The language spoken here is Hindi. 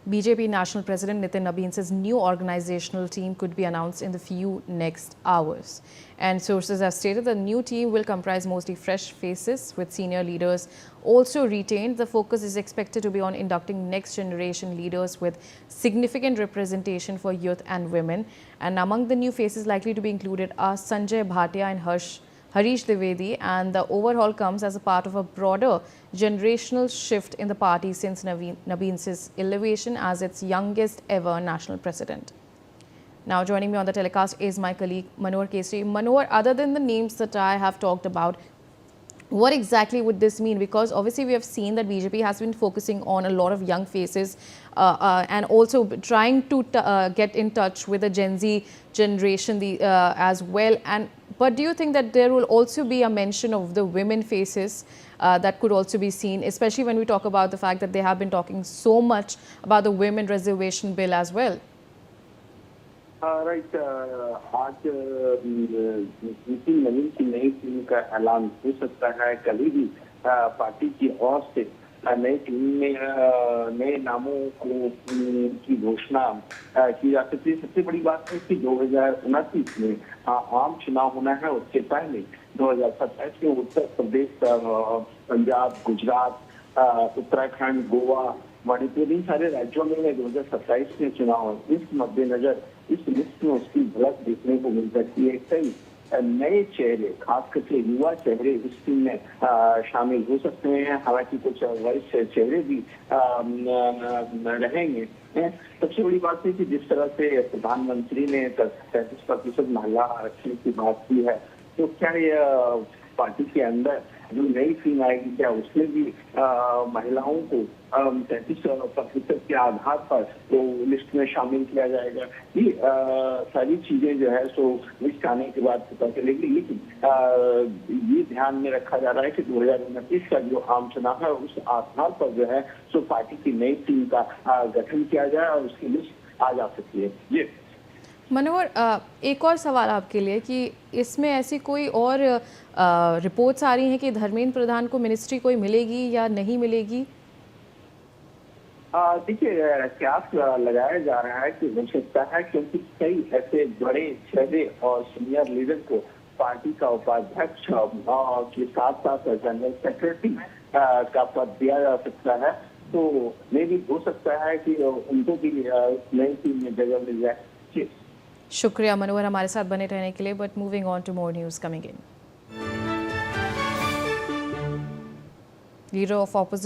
BJP National President Nitin Nabin says new organizational team could be announced in the few next hours. And sources have stated the new team will comprise mostly fresh faces with senior leaders also retained. The focus is expected to be on inducting next generation leaders with significant representation for youth and women. And among the new faces likely to be included are Sanjay Bhatia and Harish Dwivedi, and the overhaul comes as a part of a broader generational shift in the party since Nabin's elevation as its youngest ever national president. Now joining me on the telecast is my colleague Manohar Kesri. Manohar, other than the names that I have talked about, what exactly would this mean? Because obviously we have seen that BJP has been focusing on a lot of young faces and also trying to get in touch with the Gen Z generation as well. But do you think that there will also be a mention of the women faces that could also be seen, especially when we talk about the fact that they have been talking so much about the women reservation bill as well? Right आज नितिन नवीन की नई टीम का ऐलान हो सकता है। कभी भी पार्टी की ओर से नई टीम में नए नामों की घोषणा की जा सकती है। सबसे बड़ी बात है कि 2029 में आम चुनाव होना है। उसके पहले 2027 में उत्तर प्रदेश, पंजाब, गुजरात, उत्तराखंड, गोवा, मणिपुर, इन सारे राज्यों में 2027 में चुनाव है। इस मद्देनजर इस लिस्ट में उसकी झलक देखने को मिल सकती है। कई नए चेहरे, खासकर से युवा चेहरे इस टीम में शामिल हो सकते हैं। हालांकि कुछ वरिष्ठ चेहरे भी रहेंगे। सबसे बड़ी बात है कि जिस तरह से प्रधानमंत्री ने 33% महिला आरक्षण की बात की है, तो क्या ये पार्टी के अंदर जो नई टीम आएगी, क्या उसमें भी महिलाओं को 33% के आधार पर तो लिस्ट में शामिल किया जाएगा? ये सारी चीजें जो है सो लिस्ट आने के बाद पता चलेगी। लेकिन ये ध्यान में रखा जा रहा है कि 2029 का जो आम चुनाव है उस आधार पर जो है सो पार्टी की नई टीम का गठन किया जाए और उसकी लिस्ट आ जा सकती है। ये मनोहर, एक और सवाल आपके लिए कि इसमें ऐसी कोई और रिपोर्ट्स आ रही हैं कि धर्मेंद्र प्रधान को मिनिस्ट्री कोई मिलेगी या नहीं मिलेगी? देखिए, कयास लगाया जा रहा है कि हो सकता है, क्योंकि कई ऐसे बड़े चेहरे और सीनियर लीडर को पार्टी का उपाध्यक्ष के साथ साथ जनरल सेक्रेटरी का पद दिया जा सकता है। तो मे भी हो सकता है कि उनको भी नई टीम में जगह मिल जाए। शुक्रिया मनोहर हमारे साथ बने रहने के लिए। But moving on to more news coming in. Leader of opposition